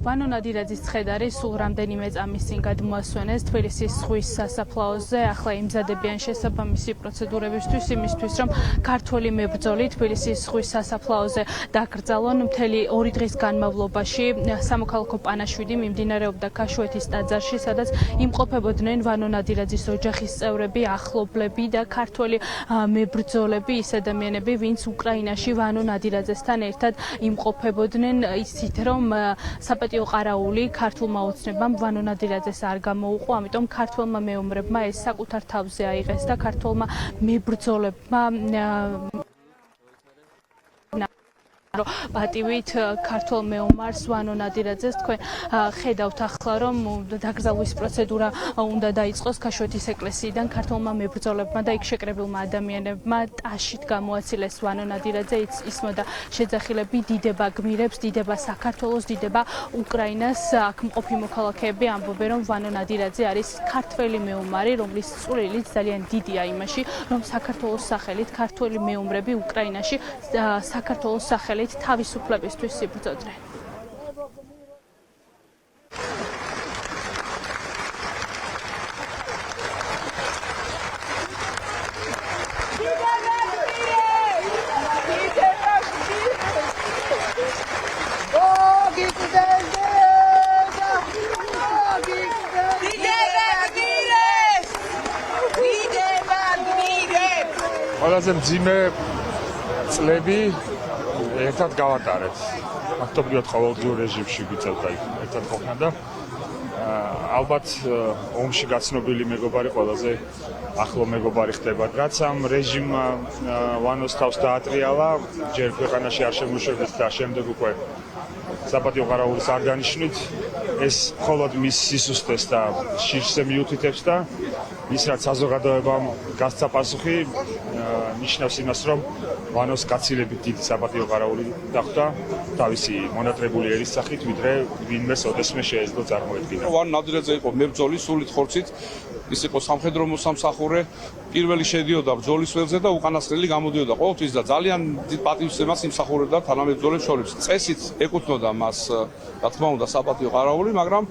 ვანო ნადირაძის ცხედარი სულ რამდენიმე წამის წინ გადმოასვენეს თბილისის ზღვის სასაფლაოზე. ახლა იმზადებიან შესაბამისი პროცედურებისთვის იმისთვის, რომ ქართველი მებრძოლი თბილისის ზღვის სასაფლაოზე დაკრძალონ. მთელი 2 დღის განმავლობაში სამოქალაქო პანაშვიდი მიმდინარეობდა ქაშვეთის ტაძარში, სადაც იმყოფებოდნენ ვანო ნადირაძის ოჯახის წევრები, ახლობლები და ქართველი მებრძოლები, ის ადამიანები, ვინც უკრაინაში ვანო ნადირაძესთან ერთად იმყოფებოდნენ. ისიც რომ საპატიო ყარაული ქართულმა ოცნებამ ვანო ნადირაძეს არ გამოუყო, ამიტომ ქართველმა მეომრებმა ეს საკუთარ თავზე აიღეს და ქართველმა მებრძოლებმა პატივით ქართულ მეომარს ვანო ნადირაძეს თქვენ ხედავთ ახლა რომ დაკრძალვის პროცედურა უნდა დაიწყოს ქაშვეთის ეკლესიიდან ქართულმა მებრძოლებმა და იქ შეკრებილმა ადამიანებმა ტაშით გამოაცილეს ვანო ნადირაძე ისმოდა შეძახილები დიდება გმირებს, დიდება საქართველოს, დიდება უკრაინას. აქ მყოფი მოქალაქეები ამბობენ რომ ვანო ნადირაძე არის ქართველი მეომარი, რომლის წვლილიც ძალიან დიდია იმაში რომ საქართველოს სახელით ქართველი მეომრები უკრაინაში საქართველოს სახელით თავისუფლებისთვის იბრძოდნენ. ყველაზე მძიმე წლები ერთად გავატარეთ. ფაქტობრივად ყოველდღიურ რეჟიმში ვიწევდა ერთად ყოფნა და ალბათ ომში გაცნობილი მეგობარი ყველაზე ახლო მეგობარი ხდება. რაც ამ რეჟიმმა ვანოს თავს დაატრიალა, ჯერ ქვეყანაში არ შემოშორდეს და შემდეგ უკვე საპატიო ყარაულის არ განიშნით, ეს მხოლოდ მის სისუსტეს და შიშზე მიუთითებს და ის რაც საზოგადოებამ გასცა პასუხი ნიშნავს იმას, რომ ვანოს გაცილებით დიდი საპატიო ყარაული დახვდა თავისი მონატრებული ერის სახით, ვიდრე ვინმეს ოდესმე შეეძლო წარმოედგინა. ვანო ნადირაძე იყო მებრძოლი სულით ხორცით, ის იყო სამხედრო მოსამსახურე, პირველი შედიოდა ბრძოლის ველზე და უკანასკნელი გამოდიოდა ყოველთვის და ძალიან დიდ პატივისცემას იმსახურებდა თანამებრძოლებს შორის. წესით ეკუთვნოდა მას, რა თქმა უნდა, საპატიო ყარაული, მაგრამ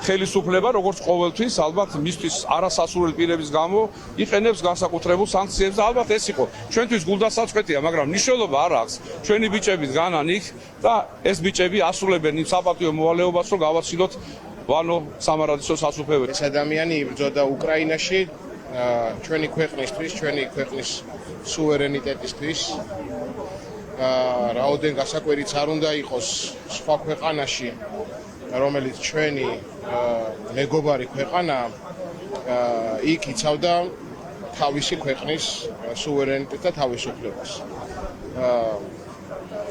ხელისუფლება, როგორც ყოველთვის, ალბათ მისთვის არასასურველი პირების გამო იყენებს განსაკუთრებულ სანქციებს და ალბათ ეს იყო ჩვენთვის გულდასაწყეთია, მაგრამ მნიშვნელობა არ აქვს. ჩვენი ბიჭები დგანან იქ და ეს ბიჭები ასრულებენ იმ საპატიო მოვალეობას, რომ გავაცილოთ ვანო სამარადისოს სასუფეველს. ეს ადამიანი იბრძოდა უკრაინაში ჩვენი ქვეყნისთვის, ჩვენი ქვეყნის სუვერენიტეტისთვის. რაოდენ გასაკვირიც არ უნდა იყოს სხვა ქვეყანაში, რომელიც ჩვენი მეგობარი ქვეყანა, იქ იცავდა თავისი ქვეყნის სუვერენიტეტს და თავისუფლებას.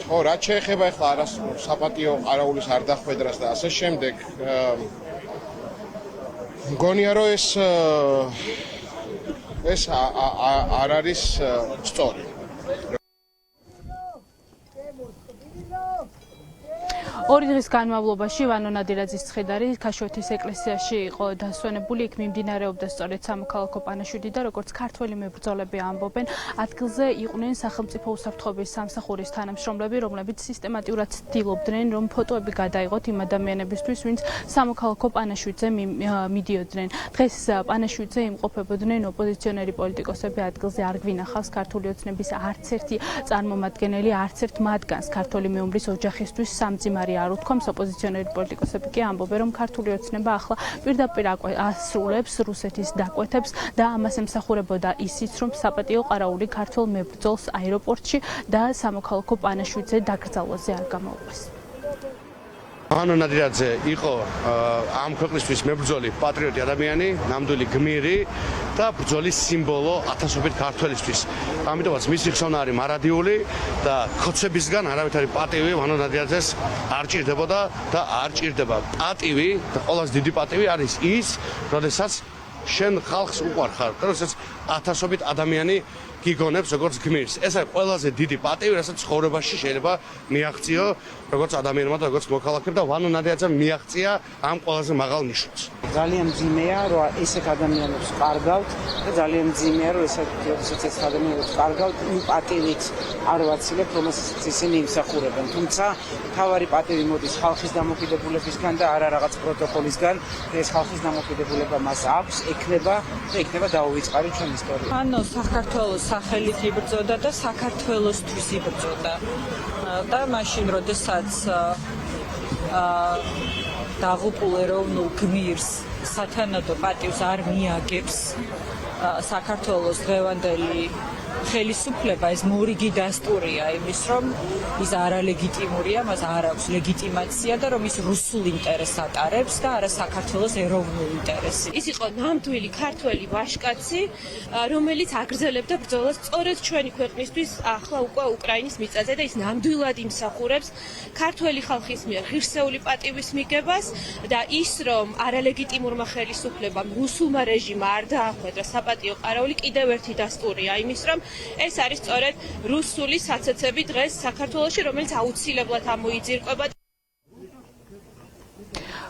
ხო, რაც შეეხება ახლა საპატიო ყარაულის არ დახვედრას და ასე შემდეგ, მგონია რომ ეს არ არის სწორი. ორი დღის განმავლობაში ვანო ნადირაძის ცხედარი ქაშვეთის ეკლესიაში იყო დასვენებული. იქ მიმდინარეობდა სწორედ სამოქალაქო პანაშვიდი და როგორც ქართველი მებრძოლები ამბობენ, ადგილზე იყვნენ სახელმწიფო უსაფრთხოების სამსახურის თანამშრომლები, რომლებიც სისტემატურად ცდილობდნენ, რომ ფოტოები გადაიღოთ იმ ადამიანებისთვის, ვინც სამოქალაქო პანაშვიდზე მიდიოდნენ. დღეს პანაშვიდზე იმყოფებოდნენ ოპოზიციონერი პოლიტიკოსები, ადგილზე არ გვინახავს ქართული ოცნების არც ერთი წარმომადგენელი, არც ერთ მათგანს ქართული მეომრის ოჯახისთვის სამძიმარი არ უთქვამს. ოპოზიციონერი პოლიტიკოსები კი ამბობენ, რომ ქართული ოცნება ახლა პირდაპირ ასრულებს რუსეთის დაკვეთებს და ამას ემსახურებოდა ისიც, რომ საპატიო ყარაული ქართულ მებრძოლს აეროპორტში და სამოქალაქო პანაშვიდზე დაკრძალვაზე არ გამოუყვეს. ვანო ნადირაძე იყო ამ ქვეყნისთვის მებრძოლი, პატრიოტი ადამიანი, ნამდვილი გმირი და ბრძოლის სიმბოლო ათასობით ქართველისთვის. ამიტომაც მისი ხსოვნა არის მარადიული და ხოცებისგან არავითარი პატივი ვანო ნადირაძეს არ ჭირდებოდა და არ ჭირდება. პატივი და ყველაზე დიდი პატივი არის ის, როდესაც შენ ხალხს უყვარ ხარ, როდესაც ათასობით ადამიანი გიგონებს როგორც გმირს. ეს არის ყველაზე დიდი პატივი, რასაც ცხოვრებაში შეიძლება მიაღწიო როგორც ადამიანმა და როგორც მოქალაქემ და ვანო ნადიაძემ მიაღწია ამ ყველაზე მაღალ ნიშნებს. ძალიან მძიმეა რომ ესეთ ადამიანებს კარგავთ და ძალიან მძიმეა რომ ესეთ ადამიანებს კარგავთ იმ პატივით არ ვაცილებ რომელსაც ისინი იმსახურებენ. თუმცა თავარი პატივი მოდის ხალხის დამოკიდებულებისგან და არა რაღაც პროტოკოლისგან. ეს ხალხის დამოკიდებულება მას აქვს, ექნება დაუვიწყარი ჩვენ ისტორია. ანუ საქართველოს სახელით იბრძოდა და საქართველოსთვის იბრძოდა. და მაშინ როდესაც დაღუპულ ეროვნულ გმირს სათანადო პატივს არ მიაგებს საქართველოს დღევანდელი ხელისუფლება, ეს მორიგი დასტურია იმის, რომ ის არალეგიტიმურია, მას არ აქვს ლეგიტიმაცია და რომ ის რუსულ ინტერესს ატარებს და არა საქართველოს ეროვნულ ინტერესს. ის იყო ნამდვილი ქართველი ვაჟკაცი, რომელიც აგრძელებდა ბრძოლას სწორედ ჩვენი ქვეყნისთვის, ახლა უკვე უკრაინის მიწაზე და ის ნამდვილად იმსახურებს ქართველი ხალხის მიერ ღირსეული პატივის მიგებას და ის, რომ არალეგიტიმურმა ხელისუფლებამ რუსულმა რეჟიმმა არ დაახვედრა საპატიო ყარაული, კიდევ ერთი დასტურია იმის, რომ ეს არის სწორედ რუსული საცეცები დღეს საქართველოში, რომელიც აუცილებლად ამოიძირკვება.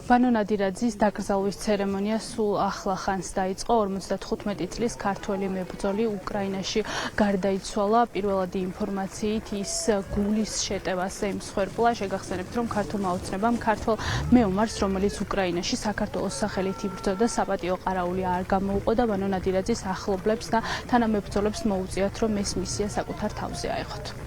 ვანო ნადირაძის დაკრძალვის ცერემონია სულ ახლა ხანს დაიწყო. 55 წლის ქართველი მებრძოლი უკრაინაში გარდაიცვალა. პირველადი ინფორმაციით ის გულის შეტევას ემსხვერპლა. შეგახსენებთ, რომ ქართულმა ოცნებამ ქართველ მეომარს, რომელიც უკრაინაში საქართველოს სახელით იბრძოდა, საპატიო ყარაული არ გამოუყო და ვანო ნადირაძის ახლობლებს და თანამებრძოლებს მოუწიათ, რომ ეს მისია საკუთარ თავზე აეღოთ.